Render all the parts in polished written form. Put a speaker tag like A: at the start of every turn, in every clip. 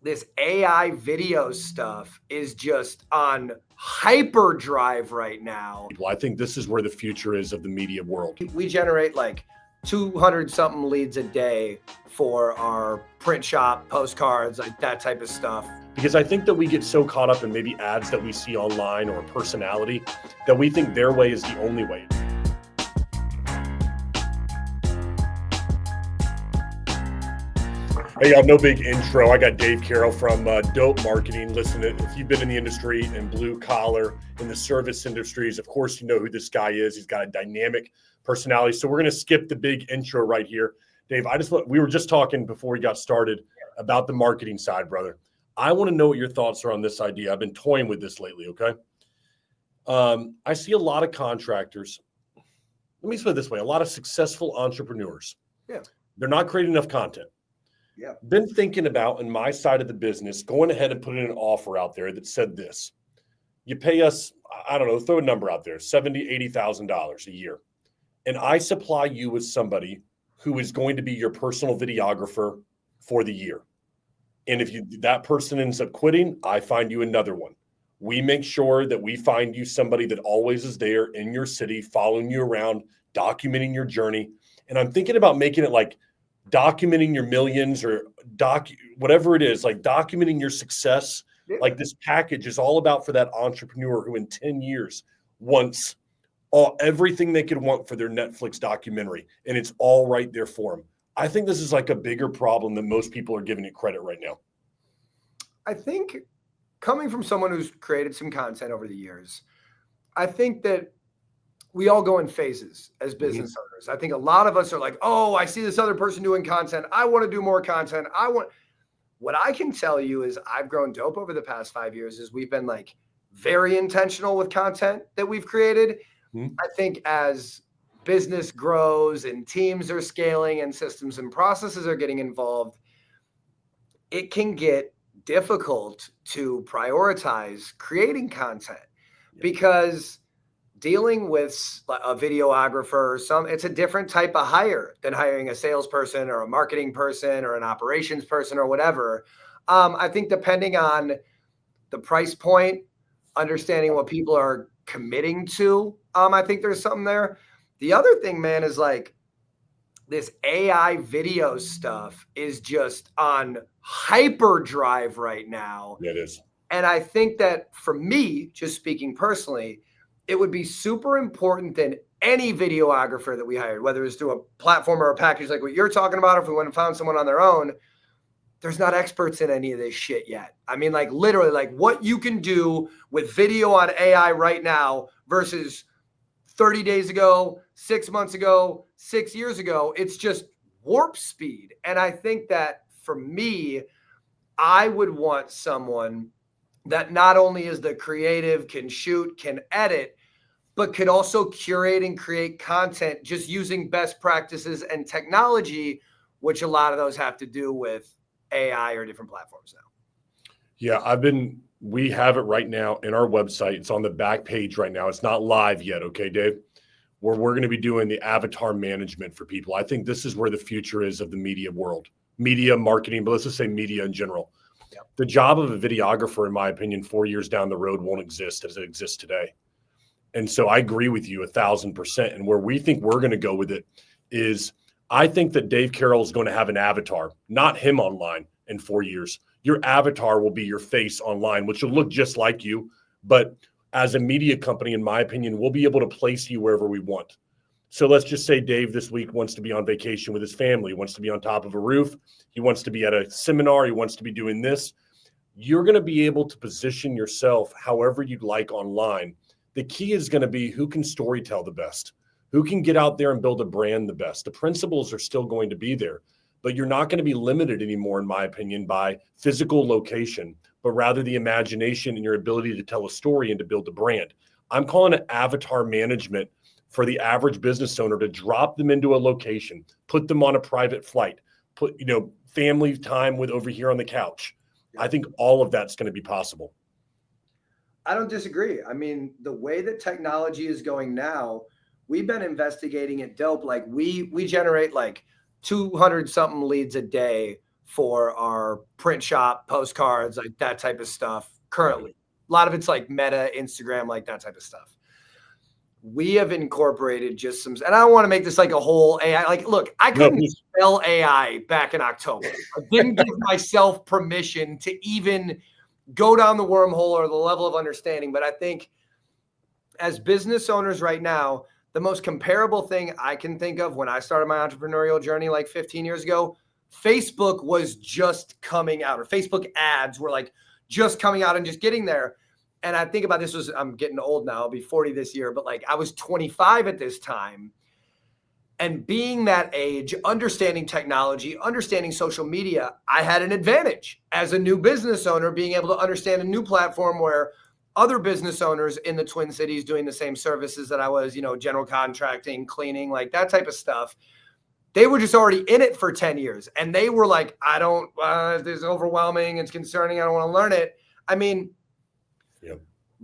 A: this AI video stuff is just on hyperdrive right now.
B: I think this is where the future is of the media world.
A: We generate like 200 something leads a day for our print shop, postcards, like that type of stuff.
B: Because I think that we get so caught up in maybe ads that we see online or personality that we think their way is the only way. Hey, y'all, no big intro. I got Dave Carroll from Dope Marketing. Listen, if you've been in the industry and blue collar in the service industries, of course, you know who this guy is. He's got a dynamic personality. So we're going to skip the big intro right here. Dave, we were just talking before we got started about the marketing side, brother. I want to know what your thoughts are on this idea. I've been toying with this lately, okay? I see a lot of contractors. Let me say it this way. A lot of successful entrepreneurs.
A: Yeah.
B: They're not creating enough content.
A: Yeah.
B: Been thinking about, in my side of the business, going ahead and putting an offer out there that said this. You pay us, I don't know, throw a number out there, $70,000, $80,000 a year. And I supply you with somebody who is going to be your personal videographer for the year. And if that person ends up quitting, I find you another one. We make sure that we find you somebody that always is there in your city, following you around, documenting your journey. And I'm thinking about making it like documenting your millions or whatever it is, like documenting your success. Yeah. Like this package is all about for that entrepreneur who in 10 years wants everything they could want for their Netflix documentary. And it's all right there for them. I think this is like a bigger problem than most people are giving it credit right now.
A: I think coming from someone who's created some content over the years, I think that we all go in phases as business owners. I think a lot of us are like, oh, I see this other person doing content. I want to do more content. What I can tell you is I've grown Dope over the past 5 years is we've been like very intentional with content that we've created. I think as business grows and teams are scaling and systems and processes are getting involved, it can get difficult to prioritize creating content because dealing with a videographer, it's a different type of hire than hiring a salesperson or a marketing person or an operations person or whatever. I think depending on the price point, understanding what people are committing to, I think there's something there. The other thing, man, is like this AI video stuff is just on hyperdrive right now.
B: Yeah, it is.
A: And I think that for me, just speaking personally, it would be super important than any videographer that we hired, whether it's through a platform or a package like what you're talking about, or if we went and found someone on their own. There's not experts in any of this shit yet. I mean, like literally, like what you can do with video on AI right now versus 30 days ago, 6 months ago, 6 years ago, it's just warp speed. And I think that for me, I would want someone that not only is the creative, can shoot, can edit, but could also curate and create content just using best practices and technology, which a lot of those have to do with AI or different platforms now.
B: Yeah, we have it right now in our website. It's on the back page right now. It's not live yet, okay, Dave? Where we're going to be doing the avatar management for people. I think this is where the future is of the media world, media marketing, but let's just say media in general. Yep. The job of a videographer, in my opinion, 4 years down the road won't exist as it exists today. And so I agree with you 1,000%. And where we think we're going to go with it is I think that Dave Carroll is going to have an avatar, not him online in 4 years. Your avatar will be your face online, which will look just like you. But as a media company, in my opinion, we'll be able to place you wherever we want. So let's just say Dave this week wants to be on vacation with his family, wants to be on top of a roof. He wants to be at a seminar. He wants to be doing this. You're going to be able to position yourself however you'd like online. The key is going to be who can storytell the best, who can get out there and build a brand the best. The principles are still going to be there, but you're not going to be limited anymore, in my opinion, by physical location, but rather the imagination and your ability to tell a story and to build a brand. I'm calling it avatar management for the average business owner to drop them into a location, put them on a private flight, put, family time with over here on the couch. I think all of that's going to be possible.
A: I don't disagree. I mean, the way that technology is going now, we've been investigating it Dope. Like we generate like 200 something leads a day for our print shop, postcards, like that type of stuff currently. A lot of it's like Meta, Instagram, like that type of stuff. We have incorporated just some, and I don't want to make this like a whole AI. Like, look, I couldn't spell AI back in October. I didn't give myself permission to even go down the wormhole or the level of understanding. But I think as business owners right now, the most comparable thing I can think of when I started my entrepreneurial journey like 15 years ago, Facebook was just coming out, or Facebook ads were like just coming out and just getting there. And I think about this was, I'm getting old now, I'll be 40 this year, but like I was 25 at this time. And being that age, understanding technology, understanding social media, I had an advantage as a new business owner, being able to understand a new platform where other business owners in the Twin Cities doing the same services that I was, general contracting, cleaning, like that type of stuff. They were just already in it for 10 years. And they were like, this is overwhelming. It's concerning. I don't want to learn it. I mean,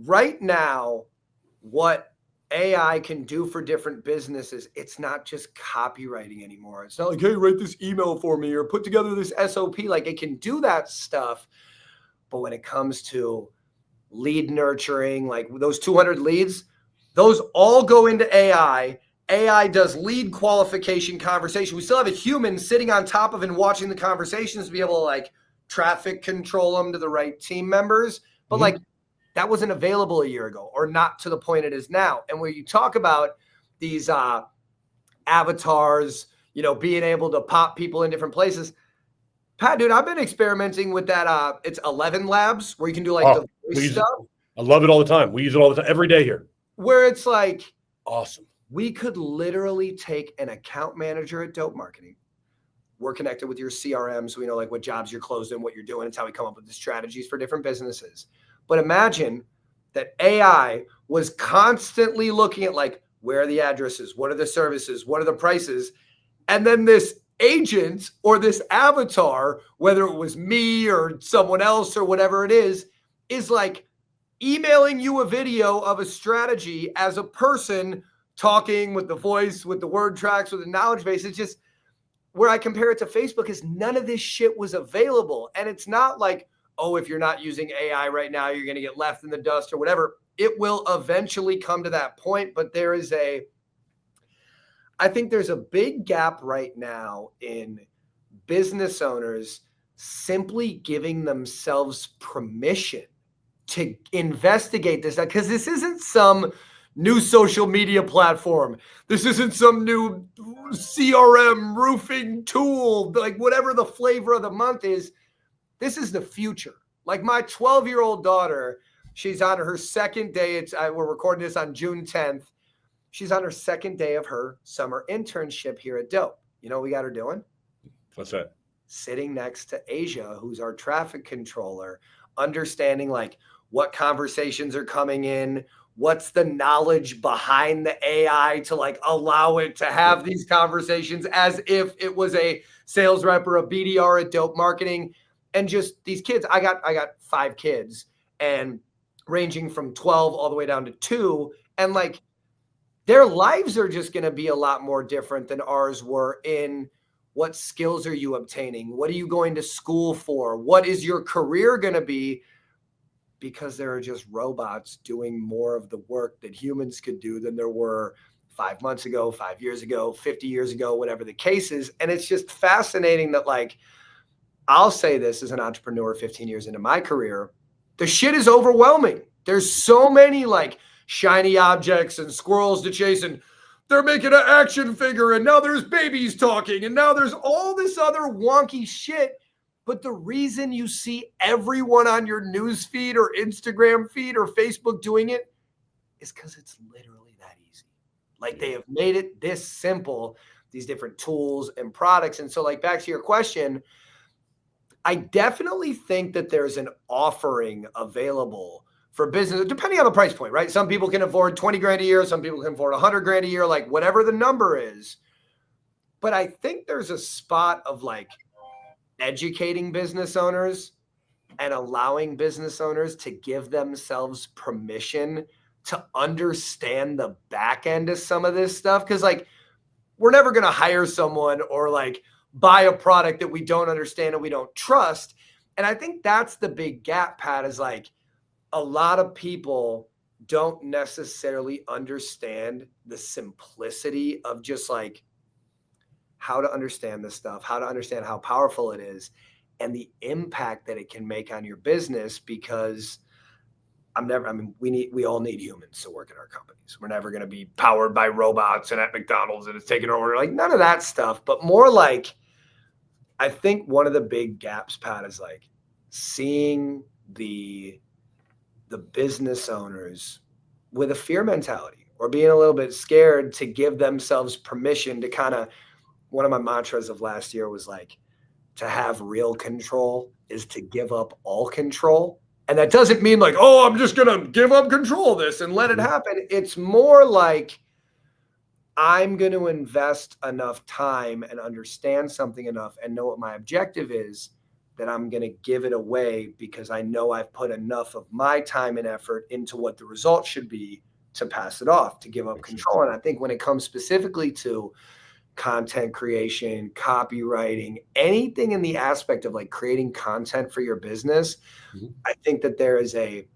A: right now, what AI can do for different businesses, it's not just copywriting anymore. It's not like, hey, write this email for me or put together this SOP. Like it can do that stuff. But when it comes to lead nurturing, like those 200 leads, those all go into AI. AI does lead qualification conversation. We still have a human sitting on top of and watching the conversations to be able to like traffic control them to the right team members. But like, that wasn't available a year ago, or not to the point it is now. And when you talk about these avatars, being able to pop people in different places, Pat, dude, I've been experimenting with that. It's 11 Labs where you can do like the voice stuff.
B: I love it all the time. We use it all the time, every day here.
A: Where it's like,
B: awesome.
A: We could literally take an account manager at Dope Marketing. We're connected with your CRM, so we know like what jobs you're closed in, what you're doing. It's how we come up with the strategies for different businesses. But imagine that AI was constantly looking at like, where are the addresses? What are the services? What are the prices? And then this agent or this avatar, whether it was me or someone else or whatever it is like emailing you a video of a strategy as a person talking with the voice, with the word tracks, with the knowledge base. It's just where I compare it to Facebook is none of this shit was available. And it's not like, oh, if you're not using AI right now, you're going to get left in the dust or whatever. It will eventually come to that point. But I think there's a big gap right now in business owners simply giving themselves permission to investigate this, because this isn't some new social media platform. This isn't some new CRM roofing tool, like whatever the flavor of the month is. This is the future. Like my 12-year-old daughter, she's on her second day. We're recording this on June 10th. She's on her second day of her summer internship here at Dope. You know what we got her doing?
B: What's that?
A: Sitting next to Asia, who's our traffic controller, understanding like what conversations are coming in, what's the knowledge behind the AI to like allow it to have these conversations as if it was a sales rep or a BDR at Dope Marketing. And just these kids, I got 5 kids, and ranging from 12 all the way down to 2. And like their lives are just going to be a lot more different than ours were in what skills are you obtaining? What are you going to school for? What is your career going to be? Because there are just robots doing more of the work that humans could do than there were 5 months ago, 5 years ago, 50 years ago, whatever the case is. And it's just fascinating that like, I'll say this as an entrepreneur 15 years into my career, the shit is overwhelming. There's so many like shiny objects and squirrels to chase, and they're making an action figure, and now there's babies talking, and now there's all this other wonky shit. But the reason you see everyone on your news feed or Instagram feed or Facebook doing it is because it's literally that easy. Like they have made it this simple, these different tools and products. And so like back to your question, I definitely think that there's an offering available for business, depending on the price point, right? Some people can afford 20 grand a year. Some people can afford 100 grand a year, like whatever the number is. But I think there's a spot of like educating business owners and allowing business owners to give themselves permission to understand the back end of some of this stuff. Cause like, we're never going to hire someone or like buy a product that we don't understand and we don't trust. And I think that's the big gap, Pat, is like a lot of people don't necessarily understand the simplicity of just like how to understand this stuff, how to understand how powerful it is, and the impact that it can make on your business. Because we all need humans to work in our companies. We're never going to be powered by robots and at McDonald's and it's taking over. Like none of that stuff, but more like, I think one of the big gaps, Pat, is like seeing the business owners with a fear mentality or being a little bit scared to give themselves permission to kind of, one of my mantras of last year was like, to have real control is to give up all control. And that doesn't mean like, oh, I'm just going to give up control of this and let it happen. It's more like I'm going to invest enough time and understand something enough and know what my objective is that I'm going to give it away because I know I've put enough of my time and effort into what the result should be to pass it off, to give up control. And I think when it comes specifically to content creation, copywriting, anything in the aspect of like creating content for your business, I think that there is a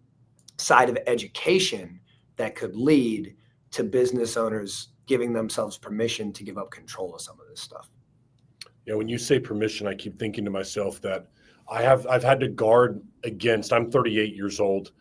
A: side of education that could lead to business owners giving themselves permission to give up control of some of this stuff.
B: Yeah, when you say permission, I keep thinking to myself that I've had to guard against, I'm 38 years old.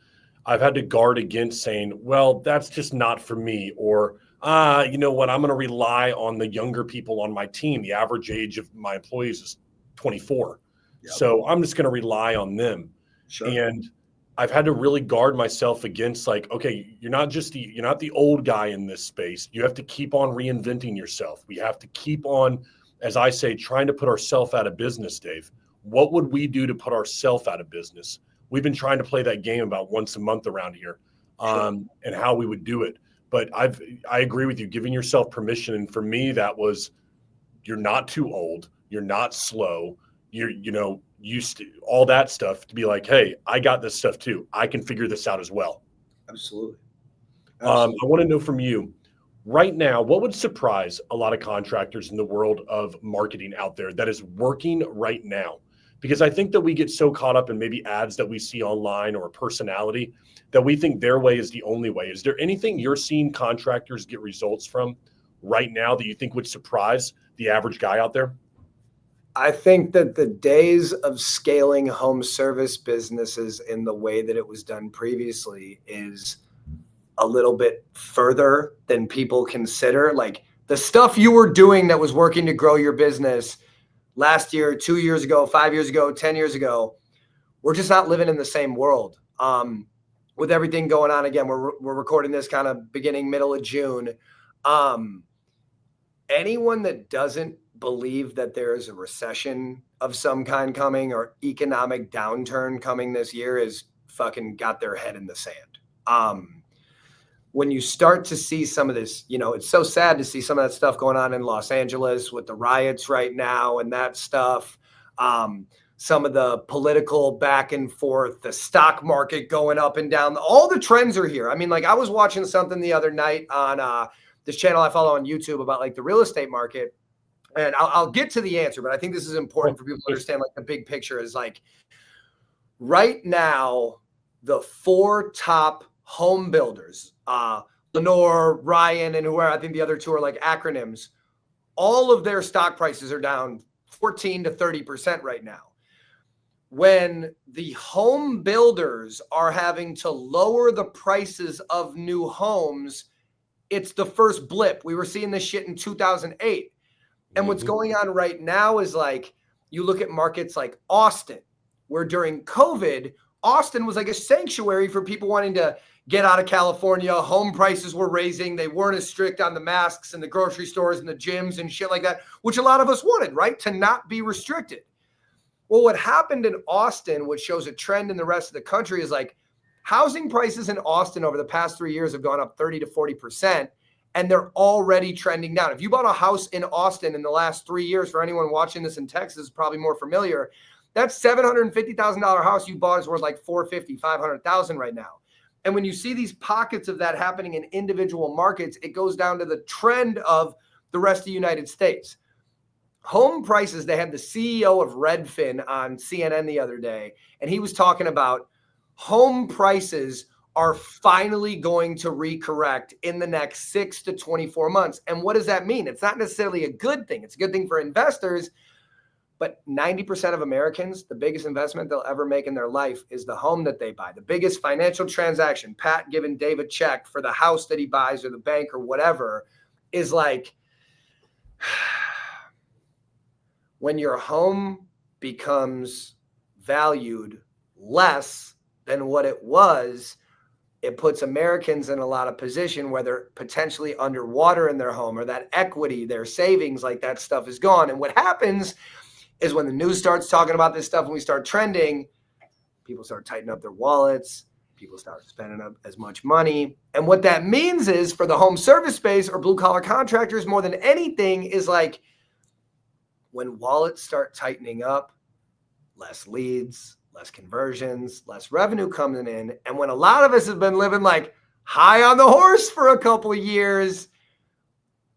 B: I've had to guard against saying, well, that's just not for me, or you know what, I'm going to rely on the younger people on my team. The average age of my employees is 24. Yep. So I'm just going to rely on them. Sure. And I've had to really guard myself against like, okay, you're not the old guy in this space. You have to keep on reinventing yourself. We have to keep on, as I say, trying to put ourselves out of business, Dave. What would we do to put ourselves out of business? We've been trying to play that game about once a month around here, and how we would do it. But I agree with you, giving yourself permission. And for me, that was, you're not too old. You're not slow. You're, used to all that stuff to be like, hey, I got this stuff too. I can figure this out as well.
A: Absolutely.
B: I want to know from you right now, what would surprise a lot of contractors in the world of marketing out there that is working right now? Because I think that we get so caught up in maybe ads that we see online or a personality that we think their way is the only way. Is there anything you're seeing contractors get results from right now that you think would surprise the average guy out there?
A: I think that the days of scaling home service businesses in the way that it was done previously is a little bit further than people consider. Like the stuff you were doing that was working to grow your business last year, 2 years ago, 5 years ago, 10 years ago, we're just not living in the same world. With everything going on, again, we're recording this kind of beginning, middle of June. Anyone that doesn't believe that there is a recession of some kind coming or economic downturn coming this year is fucking got their head in the sand. When you start to see some of this, it's so sad to see some of that stuff going on in Los Angeles with the riots right now and that stuff. Some of the political back and forth, the stock market going up and down, all the trends are here. I mean, like I was watching something the other night on this channel I follow on YouTube about like the real estate market. And I'll get to the answer, but I think this is important for people to understand like the big picture is like right now, the 4 top home builders, Lenore, Ryan, and whoever, I think the other 2 are like acronyms. All of their stock prices are down 14 to 30% right now. When the home builders are having to lower the prices of new homes, it's the first blip. We were seeing this shit in 2008. And what's going on right now is like, you look at markets like Austin, where during COVID, Austin was like a sanctuary for people wanting to get out of California. Home prices were raising. They weren't as strict on the masks and the grocery stores and the gyms and shit like that, which a lot of us wanted, right? To not be restricted. Well, what happened in Austin, which shows a trend in the rest of the country, is like housing prices in Austin over the past 3 years have gone up 30 to 40%, and they're already trending down. If you bought a house in Austin in the last 3 years, for anyone watching this in Texas, is probably more familiar, that $750,000 house you bought is worth like $450,000, $500,000 right now. And when you see these pockets of that happening in individual markets, it goes down to the trend of the rest of the United States. home prices, they had the CEO of Redfin on CNN the other day, and he was talking about home prices are finally going to recorrect in the next 6 to 24 months. And what does that mean? It's not necessarily a good thing. It's a good thing for investors, but 90% of Americans, the biggest investment they'll ever make in their life is the home that they buy. The biggest financial transaction, Pat giving Dave a check for the house that he buys or the bank or whatever, is like, when your home becomes valued less than what it was, it puts Americans in a lot of position where they're potentially underwater in their home, or that equity, their savings, like that stuff is gone. And what happens is when the news starts talking about this stuff and we start trending, people start tightening up their wallets, people start spending up as much money. And what that means is for the home service space or blue collar contractors, more than anything, is like when wallets start tightening up, less leads, less conversions, less revenue coming in. And when a lot of us have been living like high on the horse for a couple of years,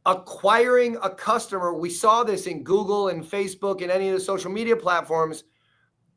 A: acquiring a customer, we saw this in Google and Facebook and any of the social media platforms,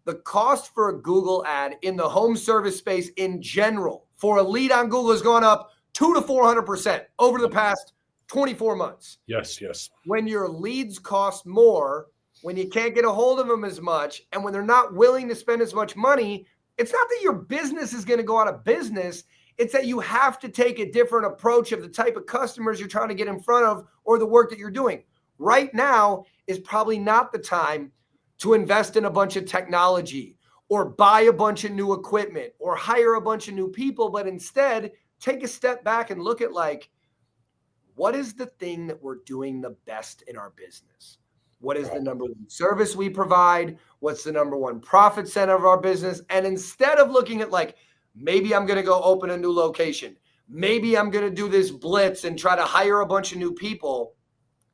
A: the cost for a Google ad in the home service space in general for a lead on Google has gone up 200 to 400% over the past 24 months.
B: Yes, yes.
A: When your leads cost more, when you can't get a hold of them as much, and when they're not willing to spend as much money, it's not that your business is going to go out of business. It's that you have to take a different approach of the type of customers you're trying to get in front of or the work that you're doing. Right now is probably not the time to invest in a bunch of technology or buy a bunch of new equipment or hire a bunch of new people, but instead take a step back and look at like, what is the thing that we're doing the best in our business? What is the number one service we provide? What's the number one profit center of our business? And instead of looking at like, maybe I'm going to go open a new location, maybe I'm going to do this blitz and try to hire a bunch of new people,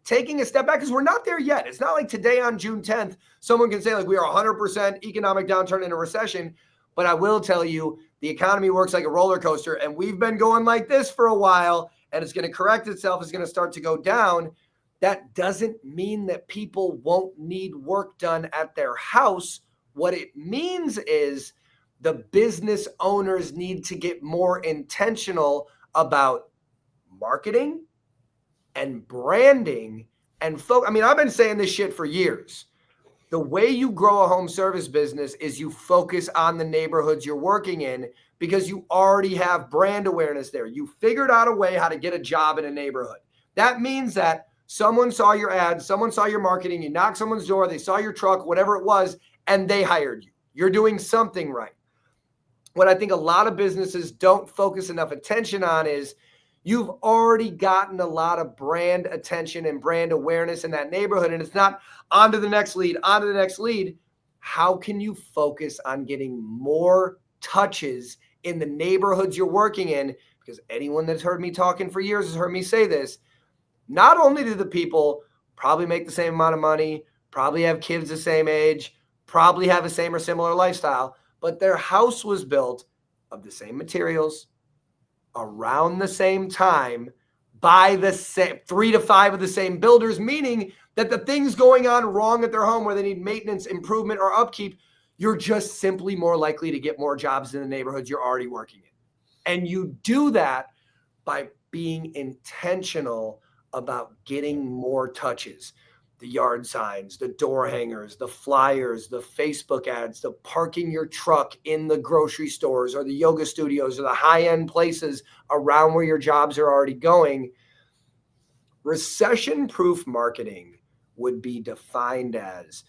A: taking a step back, because we're not there yet. It's not like today on June 10th, someone can say like we are 100% economic downturn in a recession. But I will tell you, the economy works like a roller coaster, and we've been going like this for a while, and it's going to correct itself. It's going to start to go down. That doesn't mean that people won't need work done at their house. What it means is the business owners need to get more intentional about marketing and branding and I mean, I've been saying this shit for years. The way you grow a home service business is you focus on the neighborhoods you're working in, because you already have brand awareness there. You figured out a way how to get a job in a neighborhood. That means that someone saw your ad, someone saw your marketing, you knocked someone's door, they saw your truck, whatever it was, and they hired you. You're doing something right. What I think a lot of businesses don't focus enough attention on is you've already gotten a lot of brand attention and brand awareness in that neighborhood, and it's not on to the next lead, on to the next lead. How can you focus on getting more touches in the neighborhoods you're working in? Because anyone that's heard me talking for years has heard me say this. Not only do the people probably make the same amount of money, probably have kids the same age, probably have the same or similar lifestyle, but their house was built of the same materials, around the same time, by the same 3 to 5 of the same builders, meaning that the things going on wrong at their home where they need maintenance, improvement, or upkeep, you're just simply more likely to get more jobs in the neighborhoods you're already working in. And you do that by being intentional about getting more touches. The yard signs, the door hangers, the flyers, the Facebook ads, the parking your truck in the grocery stores or the yoga studios or the high-end places around where your jobs are already going. Recession-proof marketing would be defined as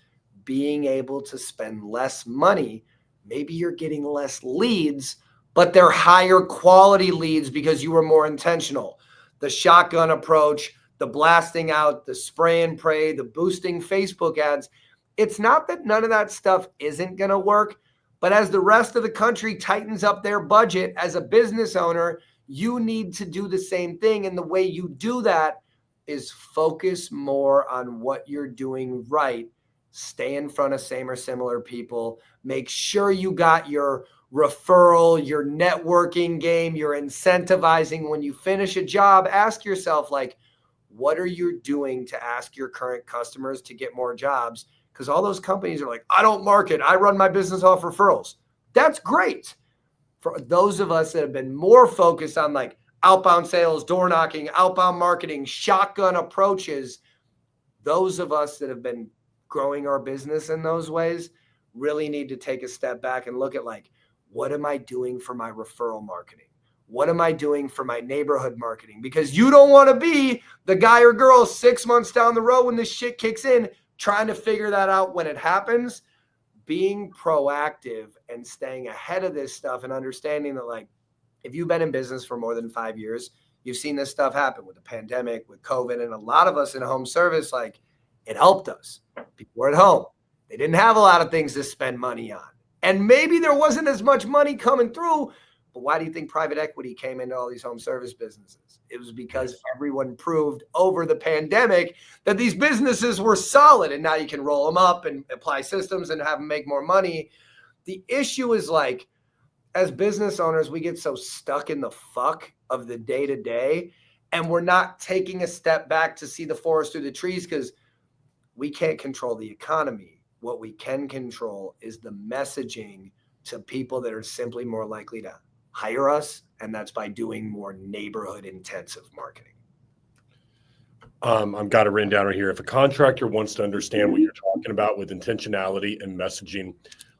A: being able to spend less money. Maybe you're getting less leads, but they're higher quality leads because you were more intentional. The shotgun approach, the blasting out, the spray and pray, the boosting Facebook ads. It's not that none of that stuff isn't going to work, but as the rest of the country tightens up their budget, as a business owner, you need to do the same thing. And the way you do that is focus more on what you're doing right. Stay in front of same or similar people. Make sure you got your referral, your networking game, your incentivizing. When you finish a job, ask yourself, like, What are you doing to ask your current customers to get more jobs? Because all those companies are like, I don't market, I run my business off referrals. That's great. For those of us that have been more focused on like outbound sales, door knocking, outbound marketing, shotgun approaches, those of us that have been growing our business in those ways really need to take a step back and look at like, what am I doing for my referral marketing? What am I doing for my neighborhood marketing? Because you don't want to be the guy or girl 6 months down the road when this shit kicks in, trying to figure that out when it happens. Being proactive and staying ahead of this stuff and understanding that, like, if you've been in business for more than 5 years, you've seen this stuff happen with the pandemic, with COVID, and a lot of us in home service, like, it helped us. People were at home. They didn't have a lot of things to spend money on. And maybe there wasn't as much money coming through, but why do you think private equity came into all these home service businesses? It was because everyone proved over the pandemic that these businesses were solid, and now you can roll them up and apply systems and have them make more money. The issue is, like, as business owners, we get so stuck in the fuck of the day-to-day, and we're not taking a step back to see the forest through the trees because we can't control the economy. What we can control is the messaging to people that are simply more likely to hire us, and that's by doing more neighborhood intensive marketing.
B: I've got it written down right here. If a contractor wants to understand what you're talking about with intentionality and messaging,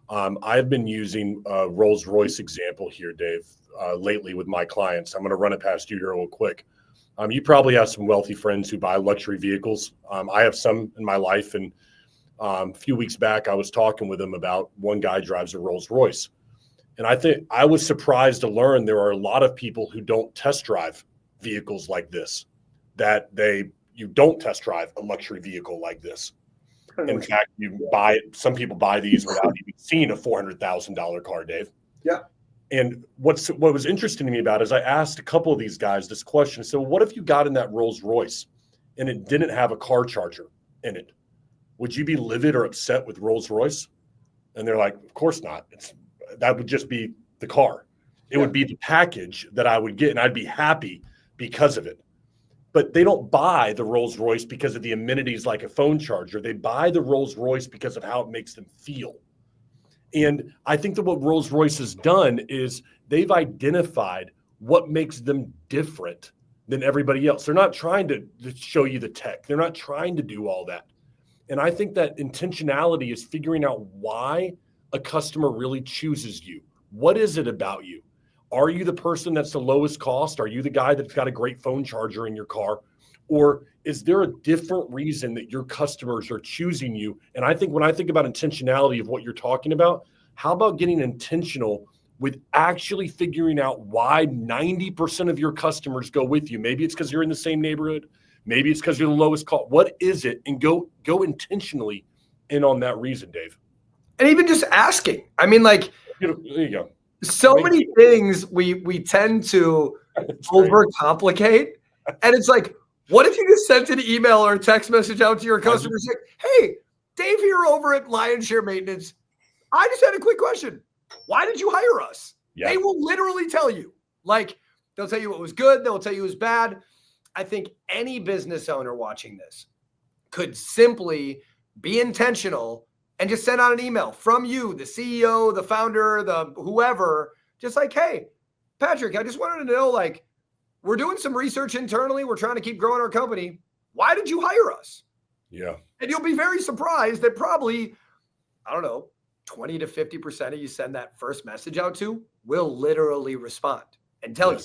B: I've been using a Rolls-Royce example here, Dave, lately with my clients. I'm going to run it past you here real quick. You probably have some wealthy friends who buy luxury vehicles. I have some in my life, and a few weeks back, I was talking with them about one guy drives a Rolls-Royce. And I think I was surprised to learn there are a lot of people who don't test drive vehicles like this, that you don't test drive a luxury vehicle like this. In fact, some people buy these without even seeing a $400,000 car, Dave.
A: Yeah.
B: And what was interesting to me about it is I asked a couple of these guys this question. So what if you got in that Rolls Royce and it didn't have a car charger in it? Would you be livid or upset with Rolls Royce? And they're like, of course not. That would just be the car. It would be the package that I would get, and I'd be happy because of it. But they don't buy the Rolls Royce because of the amenities like a phone charger. They buy the Rolls Royce because of how it makes them feel. And I think that what Rolls Royce has done is they've identified what makes them different than everybody else. They're not trying to show you the tech. They're not trying to do all that. And I think that intentionality is figuring out why a customer really chooses you. What is it about you? Are you the person that's the lowest cost? Are you the guy that's got a great phone charger in your car? Or is there a different reason that your customers are choosing you? And I think when I think about intentionality of what you're talking about, how about getting intentional with actually figuring out why 90% of your customers go with you? Maybe it's because you're in the same neighborhood. Maybe it's because you're the lowest cost. What is it? And go intentionally in on that reason, Dave.
A: And even just asking. I mean, like,
B: there you go.
A: So many things we tend to overcomplicate. And it's like, what if you just sent an email or a text message out to your customers like, hey, Dave here over at Lion's Share Maintenance. I just had a quick question. Why did you hire us? Yeah. They will literally tell you. Like, they'll tell you what was good. They'll tell you it was bad. I think any business owner watching this could simply be intentional and just send out an email from you, the CEO, the founder, the whoever, just like, hey, Patrick, I just wanted to know, like, we're doing some research internally. We're trying to keep growing our company. Why did you hire us?
B: Yeah.
A: And you'll be very surprised that probably, I don't know, 20 to 50% of you send that first message out to will literally respond and tell you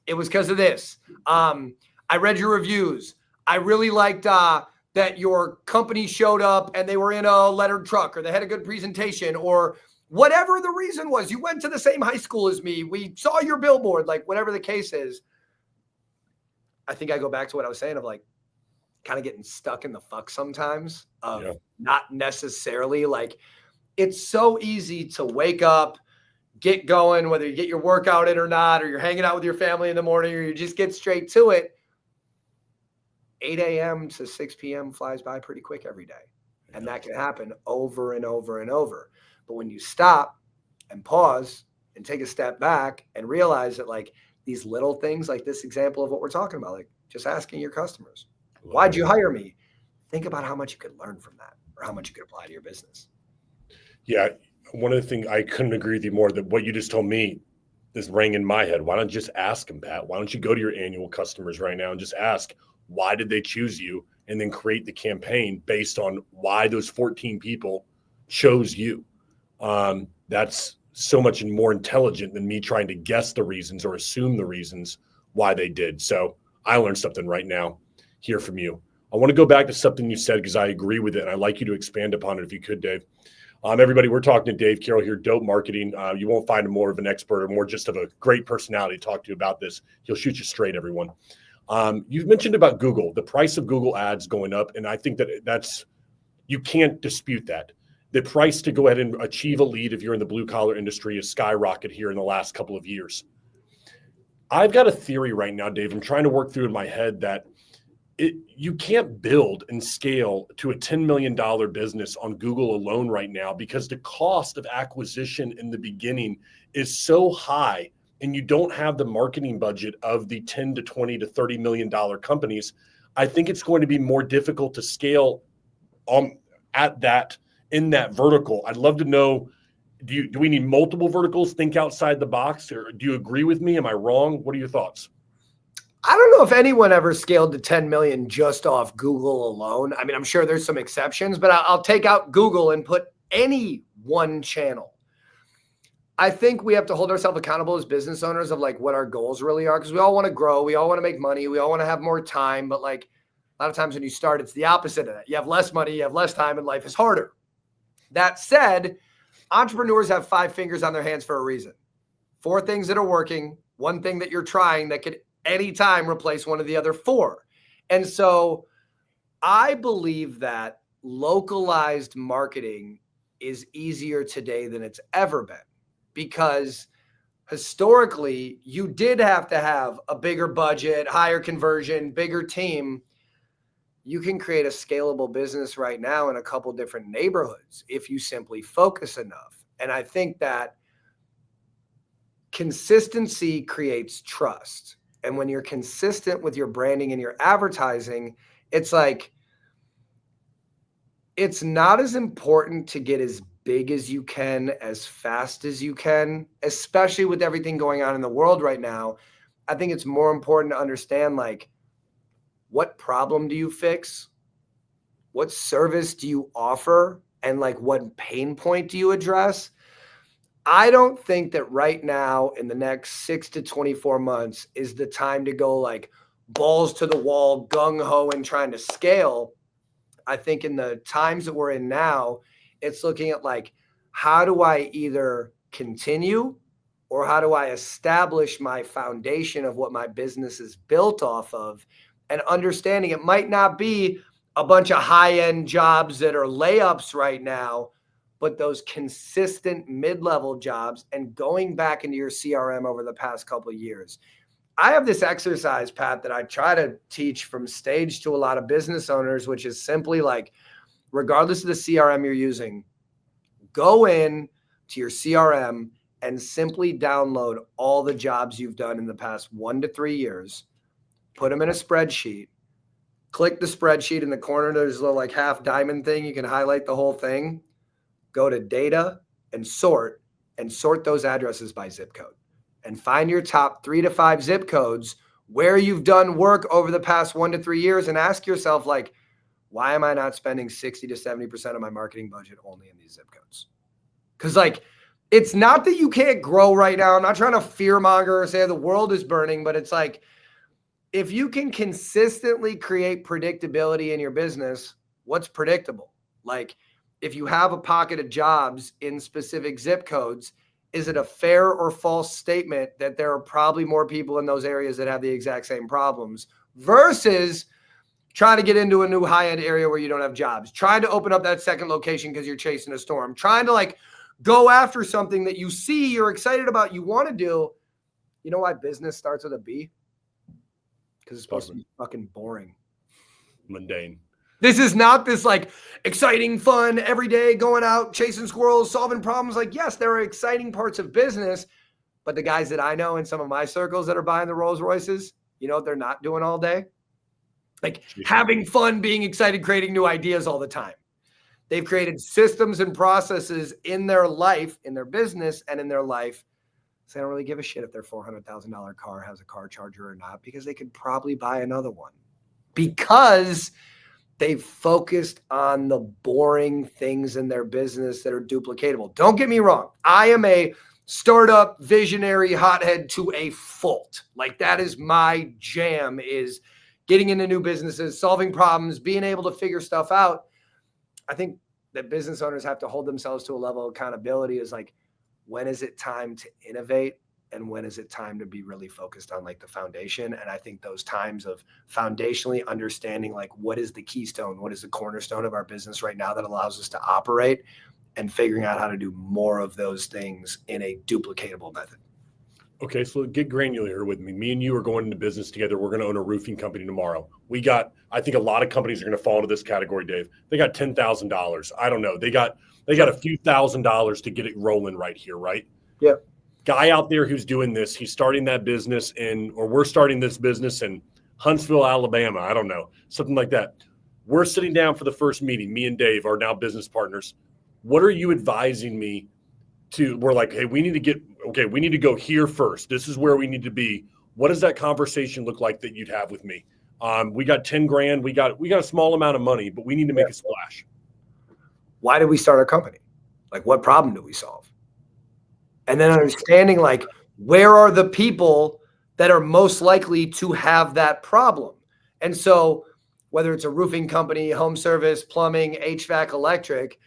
A: it was because of this. I read your reviews. I really liked that your company showed up and they were in a lettered truck, or they had a good presentation, or whatever the reason was. You went to the same high school as me. We saw your billboard, like whatever the case is. I think I go back to what I was saying of like kind of getting stuck in the fuck sometimes of not necessarily like, it's so easy to wake up, get going, whether you get your workout in or not, or you're hanging out with your family in the morning, or you just get straight to it. 8 a.m. to 6 p.m. flies by pretty quick every day. And that can happen over and over and over. But when you stop and pause and take a step back and realize that like these little things, like this example of what we're talking about, like just asking your customers, Why'd you hire me? Think about how much you could learn from that or how much you could apply to your business.
B: Yeah. One of the things I couldn't agree with you more that what you just told me this rang in my head. Why don't you just ask them, Pat? Why don't you go to your annual customers right now and just ask, why did they choose you? And then create the campaign based on why those 14 people chose you. That's so much more intelligent than me trying to guess the reasons or assume the reasons why they did. So I learned something right now here from you. I want to go back to something you said because I agree with it, and I'd like you to expand upon it if you could, Dave. Everybody, we're talking to Dave Carroll here, Dope Marketing. You won't find him more of an expert or more just of a great personality to talk to you about this. He'll shoot you straight, everyone. You've mentioned about Google, the price of Google ads going up, and I think that's you can't dispute that. The price to go ahead and achieve a lead if you're in the blue collar industry is skyrocketed here in the last couple of years. I've got a theory right now, Dave. I'm trying to work through in my head that you can't build and scale to a $10 million business on Google alone right now because the cost of acquisition in the beginning is so high and you don't have the marketing budget of the 10 to 20 to $30 million companies. I think it's going to be more difficult to scale in that vertical. I'd love to know, do we need multiple verticals? Think outside the box, or do you agree with me? Am I wrong? What are your thoughts?
A: I don't know if anyone ever scaled to 10 million just off Google alone. I mean, I'm sure there's some exceptions, but I'll take out Google and put any one channel. I think we have to hold ourselves accountable as business owners of like what our goals really are, because we all want to grow. We all want to make money. We all want to have more time. But like a lot of times when you start, it's the opposite of that. You have less money, you have less time, and life is harder. That said, entrepreneurs have 5 fingers on their hands for a reason. 4 things that are working, 1 thing that you're trying that could anytime replace one of the other 4. And so I believe that localized marketing is easier today than it's ever been, because historically you did have to have a bigger budget, higher conversion, bigger team. You can create a scalable business right now in a couple different neighborhoods if you simply focus enough. And I think that consistency creates trust. And when you're consistent with your branding and your advertising, it's like, it's not as important to get as big as you can, as fast as you can, especially with everything going on in the world right now. I think it's more important to understand, like, what problem do you fix? What service do you offer? And like, what pain point do you address? I don't think that right now in the next 6 to 24 months is the time to go like balls to the wall, gung ho, and trying to scale. I think in the times that we're in now, it's looking at like, how do I either continue or how do I establish my foundation of what my business is built off of, and understanding it might not be a bunch of high-end jobs that are layups right now, but those consistent mid-level jobs, and going back into your CRM over the past couple of years. I have this exercise, Pat, that I try to teach from stage to a lot of business owners, which is simply like, regardless of the CRM you're using, go in to your CRM and simply download all the jobs you've done in the past 1 to 3 years, put them in a spreadsheet, click the spreadsheet in the corner. There's a little like half diamond thing. You can highlight the whole thing. Go to data and sort those addresses by zip code, and find your top 3 to 5 zip codes where you've done work over the past 1 to 3 years, and ask yourself, like, why am I not spending 60 to 70% of my marketing budget only in these zip codes? Because like, it's not that you can't grow right now. I'm not trying to fearmonger or say the world is burning, but it's like, if you can consistently create predictability in your business, what's predictable? Like, if you have a pocket of jobs in specific zip codes, is it a fair or false statement that there are probably more people in those areas that have the exact same problems, versus trying to get into a new high-end area where you don't have jobs, trying to open up that second location because you're chasing a storm, trying to like go after something that you see, you're excited about, you want to do. You know why business starts with a B? Because it's supposed to be fucking boring.
B: Mundane.
A: This is not this like exciting, fun, every day going out, chasing squirrels, solving problems. Like, yes, there are exciting parts of business, but the guys that I know in some of my circles that are buying the Rolls Royces, you know what they're not doing all day? like having fun, being excited, creating new ideas all the time. They've created systems and processes in their life, in their business, and in their life. So they don't really give a shit if their $400,000 car has a car charger or not, because they could probably buy another one, because they've focused on the boring things in their business that are duplicatable. Don't get me wrong. I am a startup visionary hothead to a fault. Like, that is my jam, is getting into new businesses, solving problems, being able to figure stuff out. I think that business owners have to hold themselves to a level of accountability, is like, when is it time to innovate? And when is it time to be really focused on like the foundation? And I think those times of foundationally understanding, like, what is the keystone, what is the cornerstone of our business right now that allows us to operate, and figuring out how to do more of those things in a duplicatable method.
B: Okay, so get granular with me. Me and you are going into business together. We're going to own a roofing company tomorrow. I think a lot of companies are going to fall into this category, Dave. They got $10,000. I don't know. They got a few $1,000s to get it rolling right here, right?
A: Yeah.
B: Guy out there who's doing this, he's starting that business or we're starting this business in Huntsville, Alabama. I don't know, something like that. We're sitting down for the first meeting. Me and Dave are now business partners. What are you advising me to? We're like, hey, we need to go here first. This is where we need to be. What does that conversation look like that you'd have with me? We got 10 grand. We got a small amount of money, but we need to make a splash.
A: Why did we start our company? Like, what problem do we solve? And then understanding, like, where are the people that are most likely to have that problem? And so whether it's a roofing company, home service, plumbing, HVAC, electric,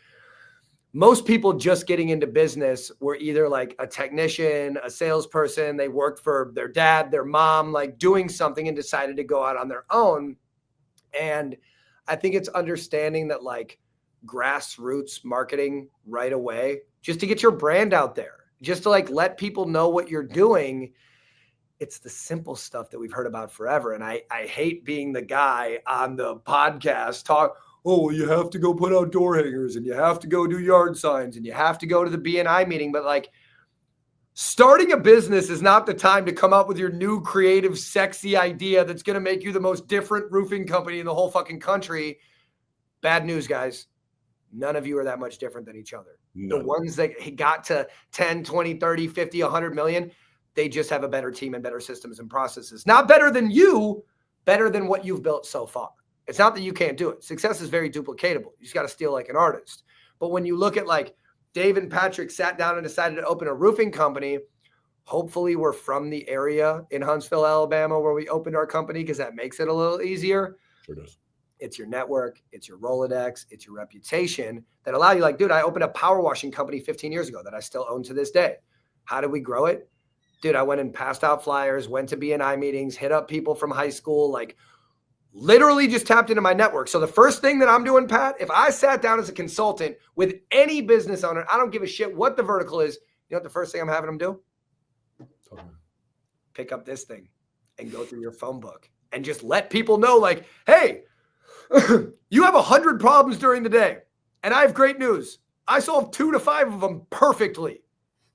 A: most people just getting into business were either like a technician, a salesperson, they worked for their dad, their mom, like doing something, and decided to go out on their own. And I think it's understanding that, like, grassroots marketing right away, just to get your brand out there, just to like let people know what you're doing. It's the simple stuff that we've heard about forever. And I hate being the guy on the podcast oh, you have to go put out door hangers, and you have to go do yard signs, and you have to go to the BNI meeting. But like, starting a business is not the time to come up with your new creative, sexy idea that's going to make you the most different roofing company in the whole fucking country. Bad news, guys. None of you are that much different than each other. None. The ones that got to 10, 20, 30, 50, 100 million, they just have a better team and better systems and processes. Not better than you, better than what you've built so far. It's not that you can't do it. Success is very duplicatable. You just got to steal like an artist. But when you look at, like, Dave and Patrick sat down and decided to open a roofing company, hopefully we're from the area in Huntsville, Alabama, where we opened our company, because that makes it a little easier.
B: Sure does.
A: It's your network, it's your Rolodex, it's your reputation that allow you, like, dude, I opened a power washing company 15 years ago that I still own to this day. How did we grow it? Dude, I went and passed out flyers, went to BNI meetings, hit up people from high school, like, literally just tapped into my network. So the first thing that I'm doing, Pat, if I sat down as a consultant with any business owner, I don't give a shit what the vertical is, you know what the first thing I'm having them do? Pick up this thing and go through your phone book and just let people know, like, hey, you have 100 problems during the day, and I have great news. I solve 2 to 5 of them perfectly.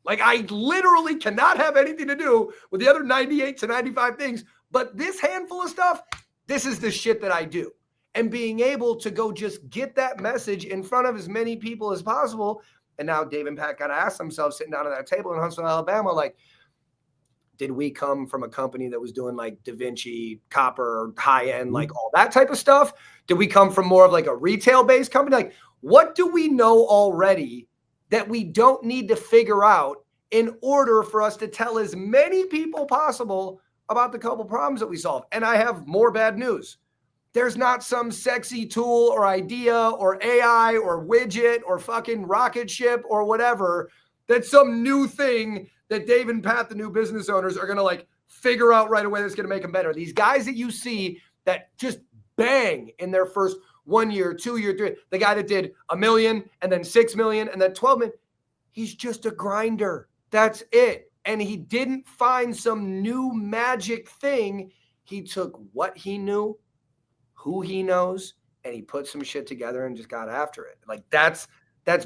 A: Like, I literally cannot have anything to do with the other 98 to 95 things, but this handful of stuff, this is the shit that I do. And being able to go just get that message in front of as many people as possible. And now Dave and Pat got to ask themselves, sitting down at that table in Huntsville, Alabama, like, did we come from a company that was doing like Da Vinci, copper, high-end, like all that type of stuff? Did we come from more of like a retail-based company? Like, what do we know already that we don't need to figure out in order for us to tell as many people possible about the couple problems that we solve? And I have more bad news. There's not some sexy tool or idea or AI or widget or fucking rocket ship or whatever that's some new thing that Dave and Pat, the new business owners, are going to like figure out right away that's going to make them better. These guys that you see that just bang in their first 1 year, 2 year, 3, the guy that did $1 million and then 6 million and then 12 million, he's just a grinder. That's it. And he didn't find some new magic thing. He took what he knew, who he knows, and he put some shit together and just got after it. Like, that's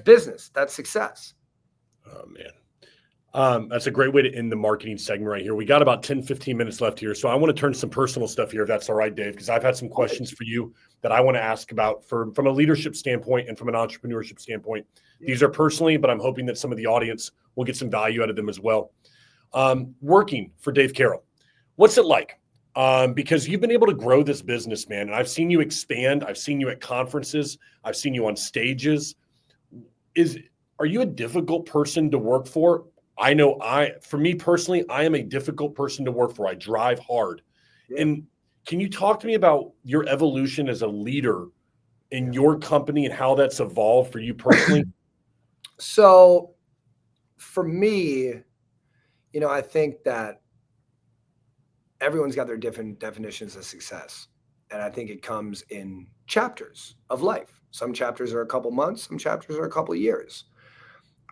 A: business. That's success.
B: Oh, man. That's a great way to end the marketing segment right here. We got about 10, 15 minutes left here. So I want to turn some personal stuff here, if that's all right, Dave, because I've had some questions for you that I want to ask about from a leadership standpoint and from an entrepreneurship standpoint. Yeah. These are personally, but I'm hoping that some of the audience will get some value out of them as well. Working for Dave Carroll, what's it like? Because you've been able to grow this business, man. And I've seen you expand. I've seen you at conferences. I've seen you on stages. Are you a difficult person to work for? I know for me personally, I am a difficult person to work for. I drive hard. Yeah. And can you talk to me about your evolution as a leader in your company and how that's evolved for you personally?
A: So for me, I think that everyone's got their different definitions of success. And I think it comes in chapters of life. Some chapters are a couple months, some chapters are a couple years.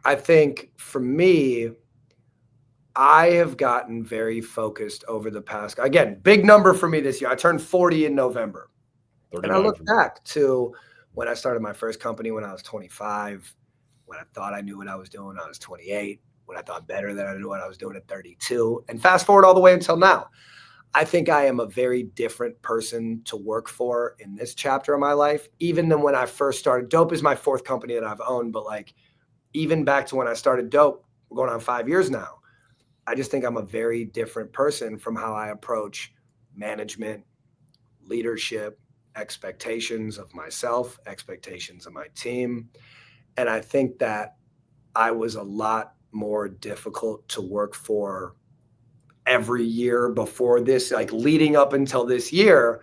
A: I think for me, I have gotten very focused over the past, again, big number for me this year. I turned 40 in November. And I look back to when I started my first company when I was 25, when I thought I knew what I was doing, I was 28, when I thought better than I knew what I was doing at 32, and fast forward all the way until now. I think I am a very different person to work for in this chapter of my life, even than when I first started. Dope is my fourth company that I've owned, but even back to when I started Dope, we're going on 5 years now. I just think I'm a very different person from how I approach management, leadership, expectations of myself, expectations of my team. And I think that I was a lot more difficult to work for every year before this, leading up until this year,